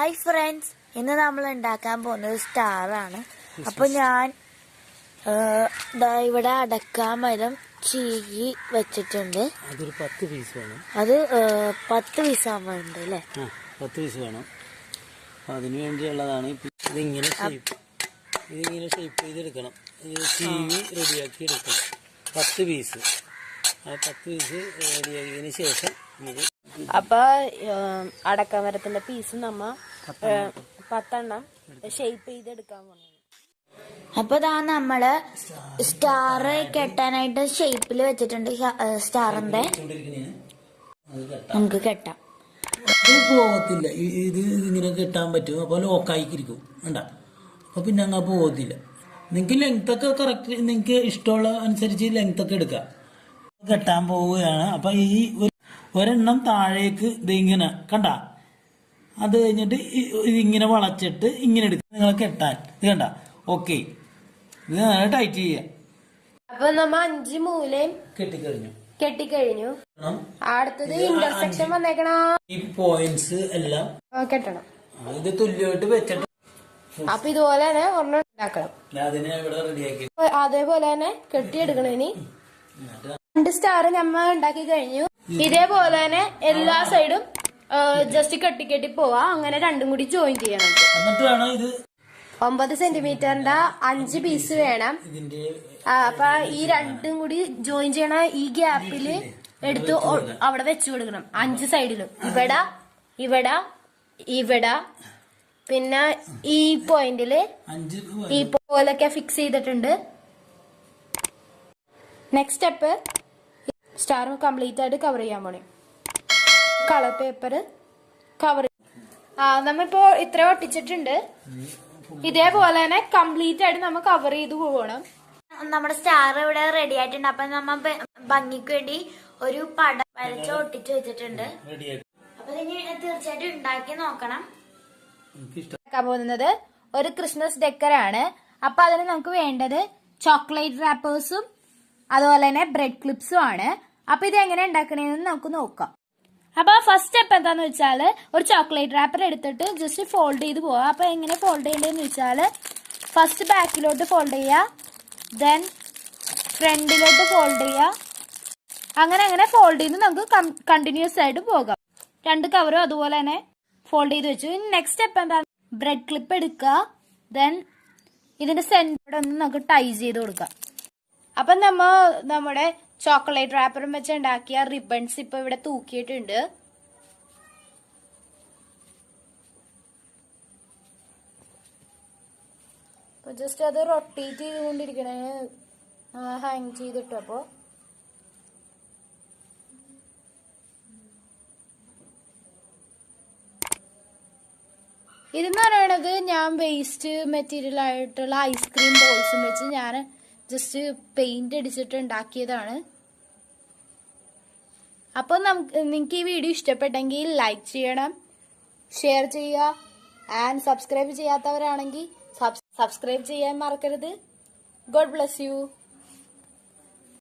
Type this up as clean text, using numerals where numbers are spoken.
Hi friends, ഇന്ന് നമ്മൾ ഉണ്ടാക്കാൻ പോകുന്നത് സ്റ്റാറാണ്. അപ്പോൾ ഞാൻ ഇവിടെ അടക്കാമരം ചീകി വെച്ചിട്ടുണ്ട്. അതൊരു 10 പീസ് വേണം. അത് 10 പീസ് ആവുന്നുണ്ട് അല്ലേ? 10 പീസ് വേണം. അതിനു വേണ്ടിയുള്ളതാണ്. ഇതിങ്ങനെ ഷേപ്പ് ചെയ്തെടുക്കണം. ഇത് ചീവി റെഡിയാക്കി എടുക്കണം. 10 പീസ്. ആ 10 പീസ് റെഡിയാക്കിയതിന് ശേഷം അപ്പൊ അടക്കാമരത്തിന്റെ പീസ് നമ്മ 10 ഷേപ്പ് ചെയ്തെടുക്കാൻ പോകുന്നത്. അപ്പൊ ഇതാ നമ്മള് സ്റ്റാർ കെട്ടാനായിട്ട് ഷേപ്പിൽ വെച്ചിട്ടുണ്ട്. സ്റ്റാറിന്റെ നമുക്ക് കെട്ടാം. പോകത്തില്ല. ഇത് ഇങ്ങനെ കെട്ടാൻ പറ്റും. അപ്പോൾ ലോക്കായിക്കിരിക്കും വേണ്ട. അപ്പൊ പിന്നെ അങ്ങ് പോകത്തില്ല. നിങ്ങൾക്ക് ലെങ്ത് ഒക്കെ കറക്റ്റ് നിങ്ങൾക്ക് ഇഷ്ടമുള്ള അനുസരിച്ച് ലെങ്ത് ഒക്കെ എടുക്കാം. കെട്ടാൻ പോവുകയാണ്. അപ്പൊ ഈ ഒരെണ്ണം താഴേക്ക് ഇതിങ്ങനെ കണ്ട, അത് കഴിഞ്ഞിട്ട് ഇതിങ്ങനെ വളച്ചിട്ട് ഇങ്ങനെ എടുക്കുക. നിങ്ങൾ കെട്ടാൻ ഇത് കണ്ട. ഓക്കെ, ഇത് ടൈറ്റ് ചെയ്യാം. അപ്പൊ നമ്മ 5 മൂലയും കെട്ടിക്കഴിഞ്ഞു. അടുത്തത് ഇന്റർസെക്ഷൻ വന്നേക്കണ ഈ പോയിന്റ്സ് എല്ലാം കെട്ടണം. ഇത് തുല്യമായിട്ട് വെച്ചിട്ട് അപ്പൊ ഇതുപോലെ തന്നെ ഒരെണ്ണം ഉണ്ടാക്കണം. അതിനെ ഇവിടെ റെഡിയാക്കി അതേപോലെ തന്നെ കെട്ടിയെടുക്കണം. ഇനി 2 സ്റ്റാർ നമ്മ ഉണ്ടാക്കി കഴിഞ്ഞു. ഇതേപോലെ തന്നെ എല്ലാ സൈഡും ജസ്റ്റ് കെട്ടി പോവാ. അങ്ങനെ രണ്ടും കൂടി ജോയിൻ ചെയ്യണം. എന്നിട്ട് വേണം ഇത് 9 സെന്റിമീറ്ററിന്റെ 5 പീസ് വേണം. അപ്പൊ ഈ രണ്ടും കൂടി ജോയിൻ ചെയ്യണ ഈ ഗ്യാപ്പില് എടുത്ത് അവിടെ വെച്ചു കൊടുക്കണം. 5 സൈഡിലും, ഇവിടെ പിന്നെ ഈ പോയിന്റില് ഈ പോലൊക്കെ ഫിക്സ് ചെയ്തിട്ടുണ്ട്. നെക്സ്റ്റ് സ്റ്റെപ്പ് സ്റ്റാർ കംപ്ലീറ്റ് ആയിട്ട് കവർ ചെയ്യാൻ പോണേ. കളർ പേപ്പർ കവർ നമ്മിപ്പോ ഇത്ര ഒട്ടിച്ചിട്ടുണ്ട്. ഇതേപോലെ തന്നെ കംപ്ലീറ്റ് ആയിട്ട് നമ്മൾ കവർ ചെയ്ത് പോകണം. നമ്മുടെ സ്റ്റാർ ഇവിടെ റെഡി ആയിട്ടുണ്ട്. അപ്പൊ നമ്മ ഭംഗിക്ക് വേണ്ടി ഒരു പടം വരച്ച് ഒട്ടിച്ച് വെച്ചിട്ടുണ്ട്. അപ്പൊ ഇനി തീർച്ചയായിട്ടും ഉണ്ടാക്കി നോക്കണം. ഉണ്ടാക്കാൻ പോകുന്നത് ഒരു ക്രിസ്മസ് ഡെക്കറാണ്. അപ്പൊ അതിന് നമുക്ക് വേണ്ടത് ചോക്ലേറ്റ് റാപ്പേഴ്സും അതുപോലെ തന്നെ ബ്രെഡ് ക്ലിപ്സും ആണ്. അപ്പൊ ഇത് എങ്ങനെ ഉണ്ടാക്കണേന്ന് നമുക്ക് നോക്കാം. അപ്പൊ ഫസ്റ്റ് സ്റ്റെപ്പ് എന്താന്ന് വെച്ചാല് ഒരു ചോക്ലേറ്റ് റാപ്പർ എടുത്തിട്ട് ജസ്റ്റ് ഫോൾഡ് ചെയ്ത് പോവാം. അപ്പൊ എങ്ങനെ ഫോൾഡ് ചെയ്യേണ്ടതെന്ന് വെച്ചാല് ഫസ്റ്റ് ബാക്കിലോട്ട് ഫോൾഡ് ചെയ്യുക, ദെൻ ഫ്രണ്ടിലോട്ട് ഫോൾഡ് ചെയ്യുക. അങ്ങനെ ഫോൾഡ് ചെയ്ത് നമുക്ക് കണ്ടിന്യൂസ് ആയിട്ട് പോകാം. 2 കവറും അതുപോലെ തന്നെ ഫോൾഡ് ചെയ്ത് വെച്ചു. നെക്സ്റ്റ് സ്റ്റെപ്പ് എന്താ, ബ്രെഡ് ക്ലിപ്പ് എടുക്കുക, ദെൻ ഇതിന്റെ സെന്റർ ഒന്ന് നമുക്ക് ടൈ ചെയ്ത് കൊടുക്കാം. അപ്പൊ നമ്മുടെ ചോക്ലേറ്റ് റാപ്പറും വെച്ച് ഉണ്ടാക്കിയ റിബൺസ് ഇപ്പൊ ഇവിടെ തൂക്കിയിട്ടുണ്ട്. അപ്പൊ ജസ്റ്റ് അത് റൊട്ടേറ്റ് ചെയ്തുകൊണ്ടിരിക്കണേ, ഹാങ് ചെയ്തിട്ടു. അപ്പൊ ഇതെന്ന് പറയണത് ഞാൻ വേസ്റ്റ് മെറ്റീരിയൽ ആയിട്ടുള്ള ഐസ്ക്രീം ബോൾസും വെച്ച് ഞാൻ ജസ്റ്റ് പെയിന്റ് അടിച്ചിട്ട് ഉണ്ടാക്കിയതാണ്. അപ്പോൾ നിങ്ങൾക്ക് ഈ വീഡിയോ ഇഷ്ടപ്പെട്ടെങ്കിൽ ലൈക്ക് ചെയ്യണം, ഷെയർ ചെയ്യുക, ആൻഡ് സബ്സ്ക്രൈബ് ചെയ്യാത്തവരാണെങ്കിൽ സബ്സ്ക്രൈബ് ചെയ്യാൻ മറക്കരുത്. God bless you.